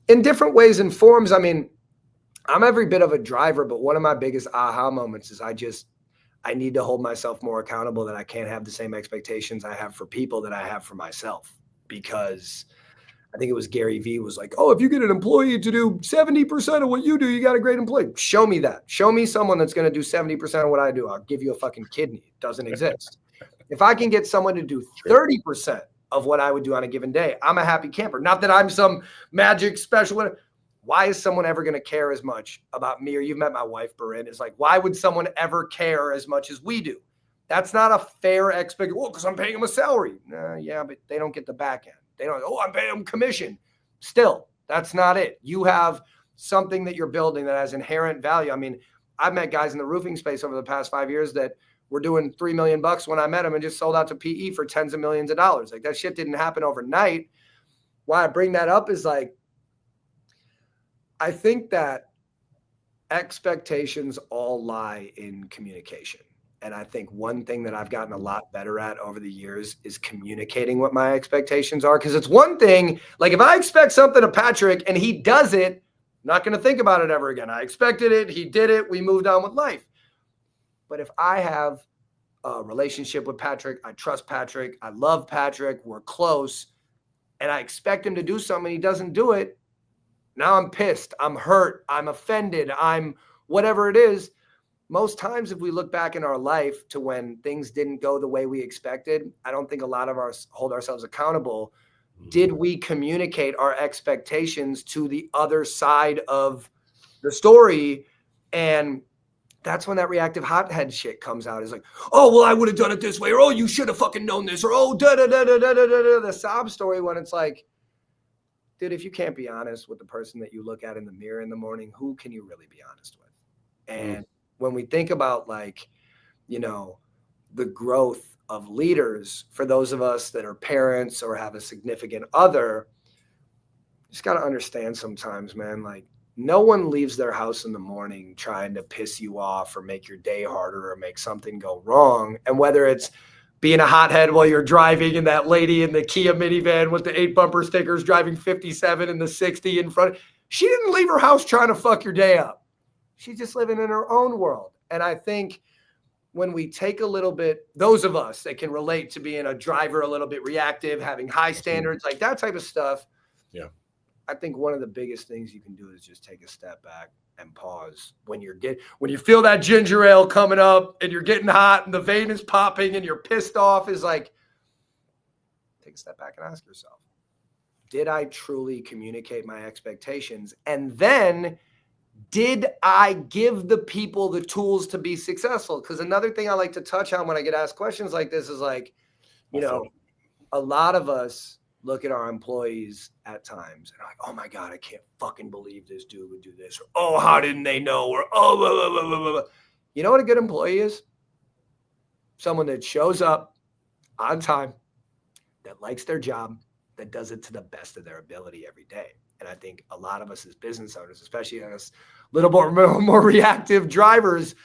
A: in different ways and forms. I mean, I'm every bit of a driver, but one of my biggest aha moments is I need to hold myself more accountable, that I can't have the same expectations I have for people that I have for myself. Because I think it was Gary Vee was like, oh, if you get an employee to do 70% of what you do, you got a great employee. Show me that. Show me someone that's going to do 70% of what I do. I'll give you a fucking kidney. It doesn't exist. If I can get someone to do 30% of what I would do on a given day, I'm a happy camper. Not that I'm some magic special. Why is someone ever going to care as much about me? Or you've met my wife, Barin. It's like, why would someone ever care as much as we do? That's not a fair expectation. Well, because I'm paying them a salary. Yeah, but they don't get the back end. They don't, I'm paying them commission. Still, that's not it. You have something that you're building that has inherent value. I mean, I've met guys in the roofing space over the past 5 years that were doing $3 million when I met them and just sold out to PE for tens of millions of dollars. That shit didn't happen overnight. Why I bring that up is I think that expectations all lie in communication. And I think one thing that I've gotten a lot better at over the years is communicating what my expectations are. Because it's one thing, if I expect something of Patrick and he does it, I'm not going to think about it ever again. I expected it. He did it. We moved on with life. But if I have a relationship with Patrick, I trust Patrick, I love Patrick, we're close, and I expect him to do something, he doesn't do it, now I'm pissed, I'm hurt, I'm offended, I'm whatever it is. Most times, if we look back in our life to when things didn't go the way we expected, I don't think a lot of us hold ourselves accountable. Did we communicate our expectations to the other side of the story? And that's when that reactive hothead shit comes out. It's like, oh, well, I would have done it this way, or oh, you should have fucking known this, or oh, the sob story, when it's like, dude, if you can't be honest with the person that you look at in the mirror in the morning, who can you really be honest with? And when we think about the growth of leaders, for those of us that are parents or have a significant other, you just got to understand sometimes, man, no one leaves their house in the morning trying to piss you off or make your day harder or make something go wrong. And whether it's being a hothead while you're driving and that lady in the Kia minivan with the 8 bumper stickers driving 57 and the 60 in front, she didn't leave her house trying to fuck your day up. She's just living in her own world. And I think when we take a little bit, those of us that can relate to being a driver, a little bit reactive, having high standards, that type of stuff. Yeah. I think one of the biggest things you can do is just take a step back and pause when you feel that ginger ale coming up and you're getting hot and the vein is popping and you're pissed off, is take a step back and ask yourself, did I truly communicate my expectations? And then did I give the people the tools to be successful? Because another thing I like to touch on when I get asked questions like this is like, you know, a lot of us look at our employees at times and are like, oh my God, I can't fucking believe this dude would do this. Or, oh, how didn't they know? Or, oh, blah, blah, blah, blah, blah. You know what a good employee is? Someone that shows up on time, that likes their job, that does it to the best of their ability every day. And I think a lot of us as business owners, especially us little more reactive drivers,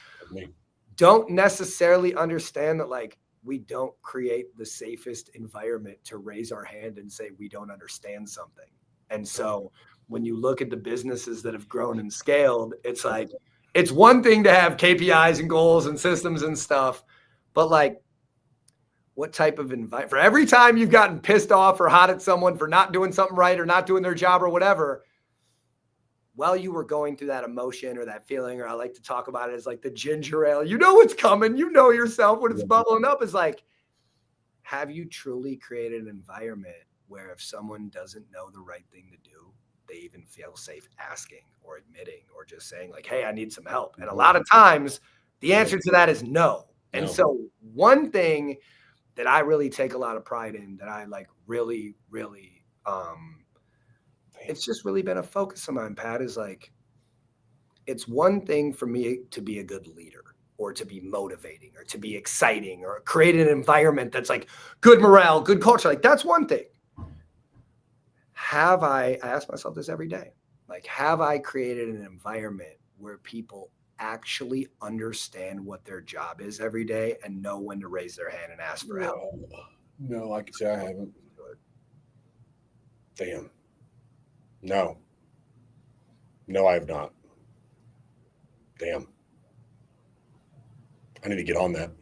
A: don't necessarily understand that like we don't create the safest environment to raise our hand and say we don't understand something. And so when you look at the businesses that have grown and scaled, it's like, it's one thing to have KPIs and goals and systems and stuff, but like, what type of invite for every time you've gotten pissed off or hot at someone for not doing something right or not doing their job or whatever, while you were going through that emotion or that feeling, or I like to talk about it as like the ginger ale, you know what's coming, you know yourself when it's bubbling up, is like, have you truly created an environment where if someone doesn't know the right thing to do, they even feel safe asking or admitting or just saying like, hey, I need some help? And a lot of times the answer to that is no. And so one thing that I really take a lot of pride in, that I like really, really, it's just really been a focus of mine, Pat, is like, it's one thing for me to be a good leader or to be motivating or to be exciting or create an environment that's like good morale, good culture. Like that's one thing. I ask myself this every day, like, have I created an environment where people actually understand what their job is every day and know when to raise their hand and ask for help?
B: No, I can say I haven't. Damn. No, I have not. Damn. I need to get on that.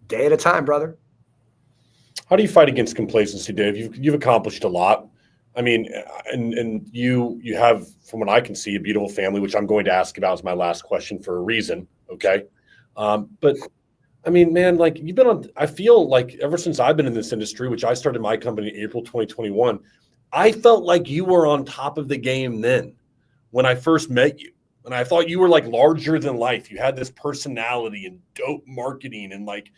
A: Day at a time, brother.
B: How do you fight against complacency, Dave? You've accomplished a lot. I mean, and you have, from what I can see, a beautiful family, which I'm going to ask about as my last question for a reason. Okay. But I mean, man, like you've been on, I feel like ever since I've been in this industry, which I started my company in April 2021, I felt like you were on top of the game then when I first met you. And I thought you were like larger than life. You had this personality and dope marketing and like,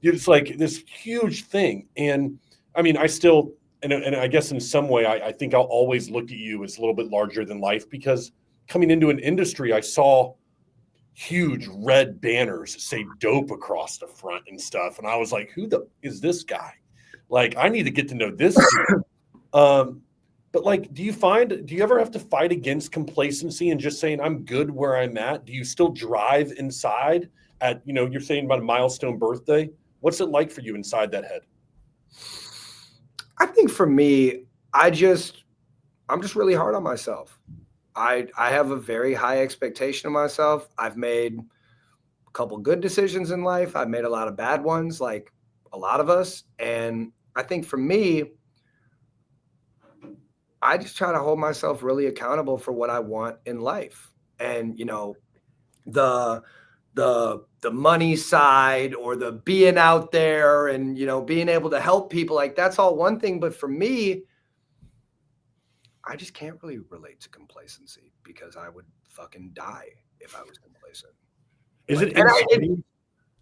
B: it's like this huge thing. And I mean, I still, and I guess in some way, I think I'll always look at you as a little bit larger than life, because coming into an industry, I saw huge red banners say dope across the front and stuff. And I was like, who the is this guy? Like, I need to get to know this dude. But like, do you ever have to fight against complacency and just saying, I'm good where I'm at? Do you still drive inside at, you're saying about a milestone birthday? What's it like for you inside that head?
A: I think for me, I'm just really hard on myself. I have a very high expectation of myself. I've made a couple good decisions in life. I've made a lot of bad ones, like a lot of us. And I think for me, I just try to hold myself really accountable for what I want in life. And, the money side or the being out there and, being able to help people, like that's all one thing. But for me, I just can't really relate to complacency because I would fucking die if I was complacent.
B: Is it?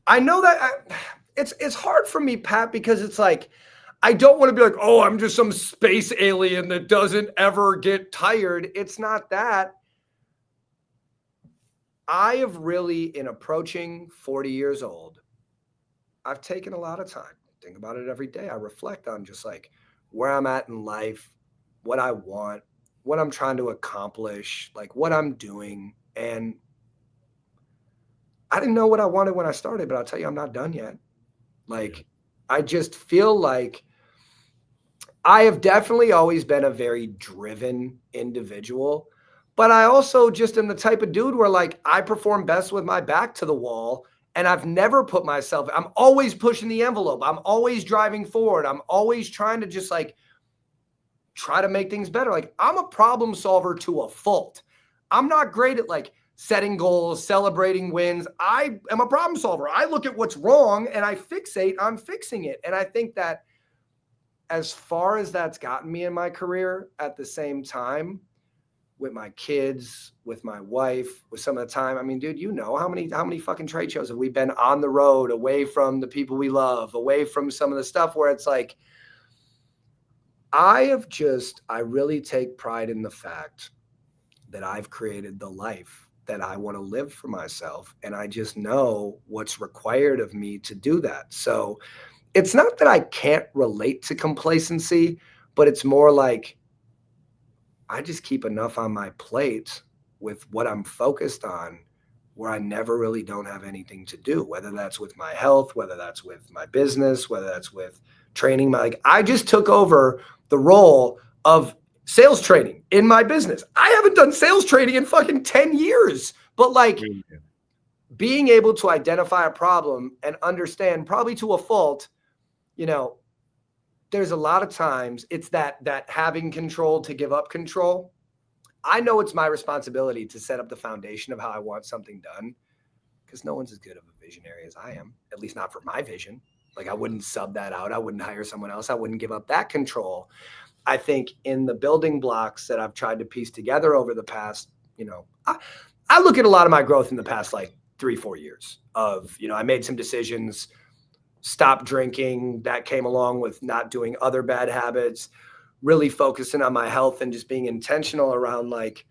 A: I know that it's hard for me, Pat, because it's like, I don't want to be like, oh, I'm just some space alien that doesn't ever get tired. It's not that. I have really, in approaching 40 years old, I've taken a lot of time. Think about it every day. I reflect on just like where I'm at in life, what I want, what I'm trying to accomplish, like what I'm doing. And I didn't know what I wanted when I started, but I'll tell you, I'm not done yet. Like, I just feel like I have definitely always been a very driven individual, but I also just am the type of dude where like I perform best with my back to the wall, and I've never put myself, I'm always pushing the envelope. I'm always driving forward. I'm always trying to just like try to make things better. Like I'm a problem solver to a fault. I'm not great at like setting goals, celebrating wins. I am a problem solver. I look at what's wrong and I fixate on fixing it. And I think that as far as that's gotten me in my career, at the same time, with my kids, with my wife, with some of the time. I mean, dude, you know, how many fucking trade shows have we been on the road, away from the people we love, away from some of the stuff where it's like, I really take pride in the fact that I've created the life that I want to live for myself. And I just know what's required of me to do that. So it's not that I can't relate to complacency, but it's more like I just keep enough on my plate with what I'm focused on where I never really don't have anything to do, whether that's with my health, whether that's with my business, whether that's with training. Like, I just took over the role of sales training in my business. I haven't done sales training in fucking 10 years, but like being able to identify a problem and understand, probably to a fault, you know, there's a lot of times it's that having control to give up control. I know it's my responsibility to set up the foundation of how I want something done, because no one's as good of a visionary as I am, at least not for my vision. Like, I wouldn't sub that out. I wouldn't hire someone else. I wouldn't give up that control. I think in the building blocks that I've tried to piece together over the past, you know, I look at a lot of my growth in the past, like 3-4 years of, you know, I made some decisions, stopped drinking. That came along with not doing other bad habits, really focusing on my health and just being intentional around, like,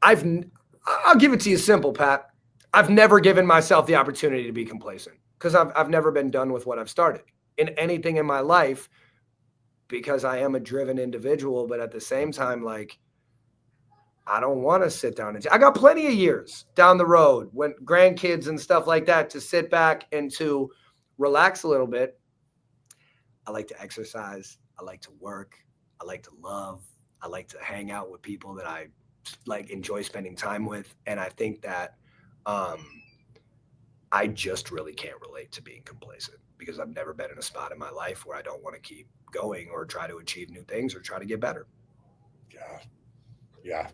A: I'll give it to you simple, Pat. I've never given myself the opportunity to be complacent, because I've never been done with what I've started in anything in my life, because I am a driven individual. But at the same time, like, I don't want to sit down I got plenty of years down the road when grandkids and stuff like that to sit back and to relax a little bit. I like to exercise. I like to work. I like to love. I like to hang out with people that I like, enjoy spending time with. And I think that I just really can't relate to being complacent, because I've never been in a spot in my life where I don't want to keep going or try to achieve new things or try to get better.
B: Yeah. Yeah.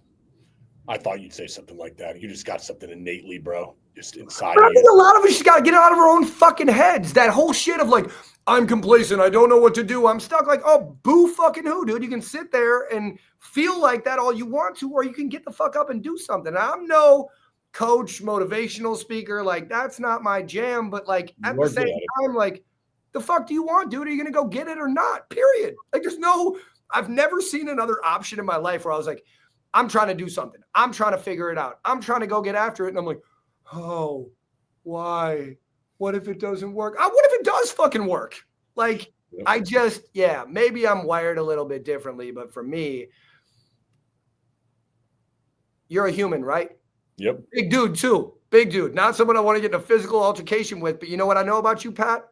B: I thought you'd say something like that. You just got something innately, bro, just inside
A: But
B: of
A: I think
B: you.
A: a lot of us just got to get out of our own fucking heads. That whole shit of like, I'm complacent, I don't know what to do, I'm stuck. Like, oh, boo fucking who, dude? You can sit there and feel like that all you want to, or you can get the fuck up and do something. I'm no coach, motivational speaker. Like, that's not my jam. But like, at the same time, like, the fuck do you want, dude? Are you going to go get it or not? Period. Like, I've never seen another option in my life where I was like, I'm trying to do something, I'm trying to figure it out, I'm trying to go get after it. And I'm like, oh, why? What if it doesn't work? What if it does fucking work? Like, maybe I'm wired a little bit differently, but for me, you're a human, right?
B: Yep.
A: Big dude too. Big dude. Not someone I want to get in a physical altercation with, but you know what I know about you, Pat?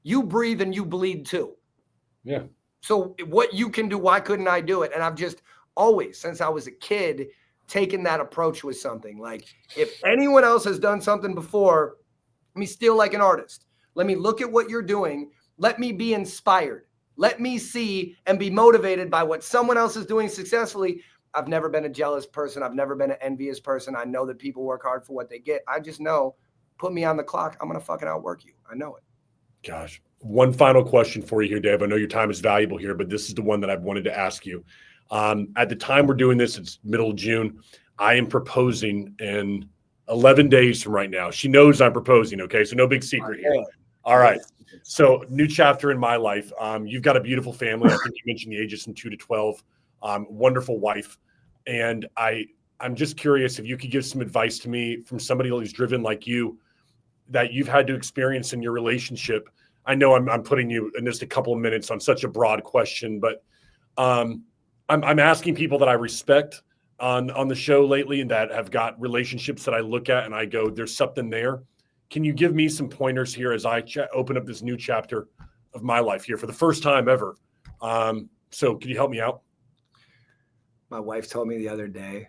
A: You breathe and you bleed too.
B: Yeah.
A: So what you can do, why couldn't I do it? And I've just always, since I was a kid, taken that approach with something. Like, if anyone else has done something before, let me steal like an artist. Let me look at what you're doing. Let me be inspired. Let me see and be motivated by what someone else is doing successfully. I've never been a jealous person. I've never been an envious person. I know that people work hard for what they get. I just know, put me on the clock, I'm going to fucking outwork you. I know it.
B: Gosh. One final question for you here, Dave. I know your time is valuable here, but this is the one that I've wanted to ask you. At the time we're doing this, it's middle of June. I am proposing in 11 days from right now. She knows I'm proposing. Okay. So no big secret here. All right. So new chapter in my life. You've got a beautiful family. I think you mentioned the ages from 2 to 12. Wonderful wife. And I'm just curious if you could give some advice to me from somebody who's driven like you, that you've had to experience in your relationship. I know I'm putting you in just a couple of minutes on such a broad question, but I'm asking people that I respect on the show lately and that have got relationships that I look at and I go, there's something there. Can you give me some pointers here as I open up this new chapter of my life here for the first time ever? So can you help me out?
A: My wife told me the other day,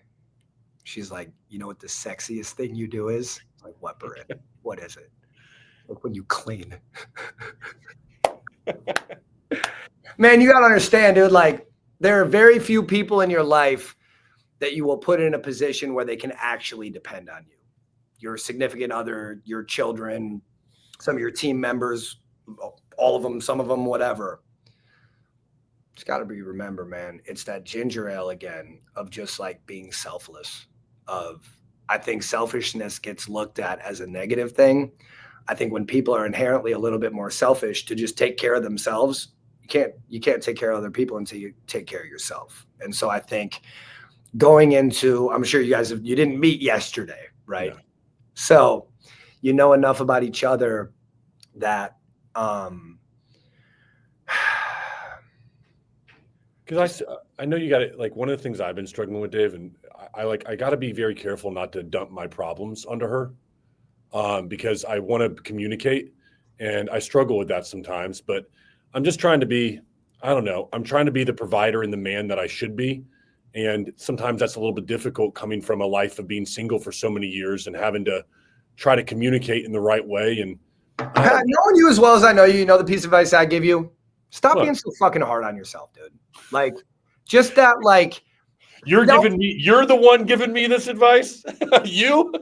A: she's like, you know what the sexiest thing you do is? I'm like, what, Barin? What is it? Like, when you clean. Man, you got to understand, dude, like, there are very few people in your life that you will put in a position where they can actually depend on you. Your significant other, your children, some of your team members, all of them, some of them, whatever. It's got to be, remember, man, it's that ginger ale again of just like being selfless. I think selfishness gets looked at as a negative thing. I think when people are inherently a little bit more selfish to just take care of themselves, you can't take care of other people until you take care of yourself. And so I think going into, I'm sure you didn't meet yesterday, right?
B: Yeah.
A: So you know enough about each other that
B: because I know you got it. Like one of the things I've been struggling with, Dave, and I got to be very careful not to dump my problems onto her, because I want to communicate, and I struggle with that sometimes. But I'm just trying to be, I don't know, I'm trying to be the provider and the man that I should be, and sometimes that's a little bit difficult coming from a life of being single for so many years and having to try to communicate in the right way. And
A: knowing you as well as I know you, you know the piece of advice I give you: stop being so fucking hard on yourself, dude. Like, just that, like,
B: you're the one giving me this advice. You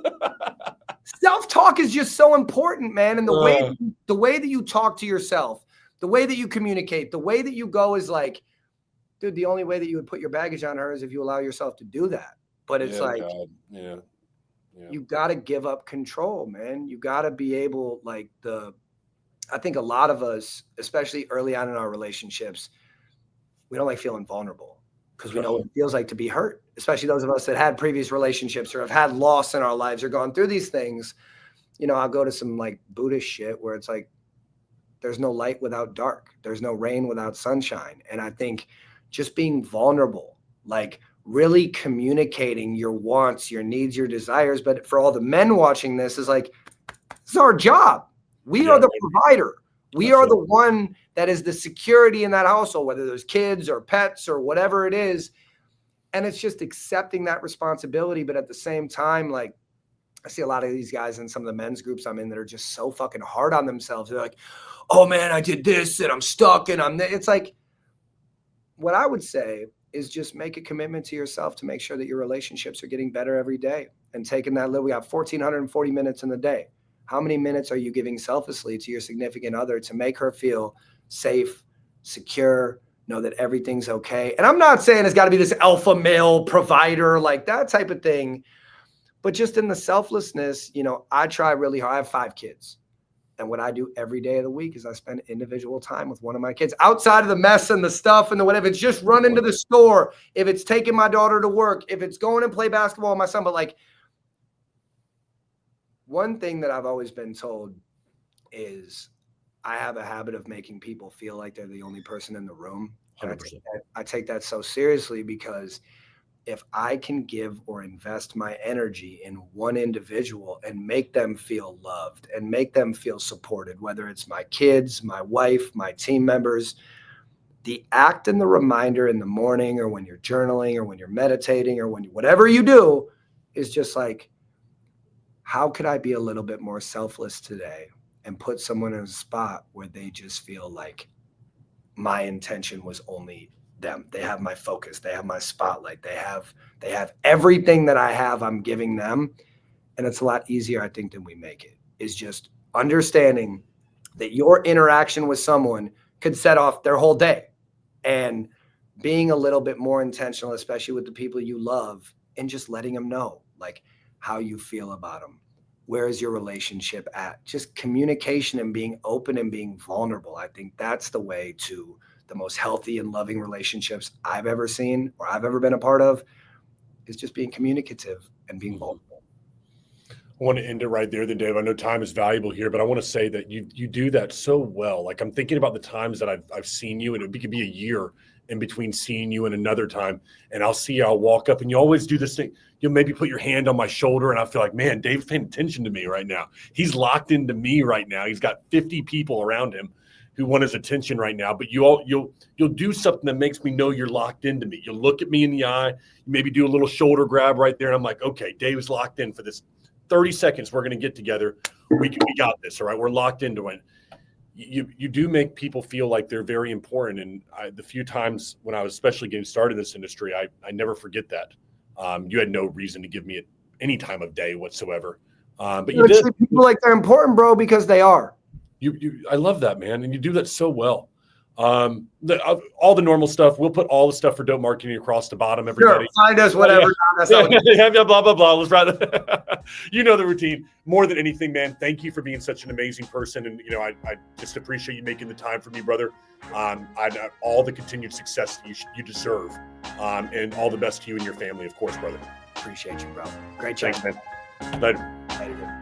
A: self-talk is just so important, man. And the way that you talk to yourself, the way that you communicate, the way that you go is like, dude, the only way that you would put your baggage on her is if you allow yourself to do that. But it's you got to give up control, man. You got to be able, I think a lot of us, especially early on in our relationships, we don't like feeling vulnerable because we know what it feels like to be hurt, especially those of us that had previous relationships or have had loss in our lives or gone through these things. You know, I'll go to some like Buddhist shit where it's like, there's no light without dark. There's no rain without sunshine. And I think just being vulnerable, like really communicating your wants, your needs, your desires. But for all the men watching this, is like, this is our job. We are the provider. We are the one that is the security in that household, whether there's kids or pets or whatever it is. And it's just accepting that responsibility. But at the same time, like, I see a lot of these guys in some of the men's groups I'm in that are just so fucking hard on themselves. They're like, oh man, I did this and I'm stuck and it's like, what I would say is just make a commitment to yourself to make sure that your relationships are getting better every day and taking that we got 1,440 minutes in the day. How many minutes are you giving selflessly to your significant other to make her feel safe, secure, know that everything's okay? And I'm not saying it's got to be this alpha male provider, like that type of thing, but just in the selflessness, you know, I try really hard. I have 5 kids. And what I do every day of the week is I spend individual time with one of my kids outside of the mess and the stuff and the whatever. It's just running to the store. If it's taking my daughter to work, if it's going and play basketball with my son. But like, one thing that I've always been told is I have a habit of making people feel like they're the only person in the room. And I take that so seriously, because if I can give or invest my energy in one individual and make them feel loved and make them feel supported, whether it's my kids, my wife, my team members, the act and the reminder in the morning or when you're journaling or when you're meditating or whatever you do is just like, how could I be a little bit more selfless today and put someone in a spot where they just feel like my intention was only them. They have my focus. They have my spotlight. They have everything that I have, I'm giving them. And it's a lot easier, I think, than we make it, is just understanding that your interaction with someone could set off their whole day, and being a little bit more intentional, especially with the people you love, and just letting them know like how you feel about them. Where is your relationship at? Just communication and being open and being vulnerable. I think that's the way to the most healthy and loving relationships I've ever seen or I've ever been a part of, is just being communicative and being vulnerable.
B: I want to end it right there then, Dave. I know time is valuable here, but I want to say that you do that so well. Like, I'm thinking about the times that I've seen you, and it could be a year in between seeing you and another time. And I'll walk up and you always do this thing. You'll maybe put your hand on my shoulder and I feel like, man, Dave's paying attention to me right now. He's locked into me right now. He's got 50 people around him who want his attention right now. But you'll do something that makes me know you're locked into me. You'll look at me in the eye, you maybe do a little shoulder grab right there. And I'm like, okay, Dave's locked in for this 30 seconds. We're going to get together. We got this. All right. We're locked into it. You do make people feel like they're very important. And the few times when I was especially getting started in this industry, I never forget that. You had no reason to give me any time of day whatsoever. But you did.
A: Treat people like they're important, bro, because they are.
B: I love that, man. And you do that so well. All the normal stuff. We'll put all the stuff for dope marketing across the bottom, everybody.
A: Sure, find us, whatever.
B: Yeah, blah, blah, blah. Let's write it. You know the routine. More than anything, man, thank you for being such an amazing person. And, I just appreciate you making the time for me, brother. All the continued success that you deserve. And all the best to you and your family, of course, brother.
A: Appreciate you, bro. Great job.
B: Thanks, man. Later.
A: Later.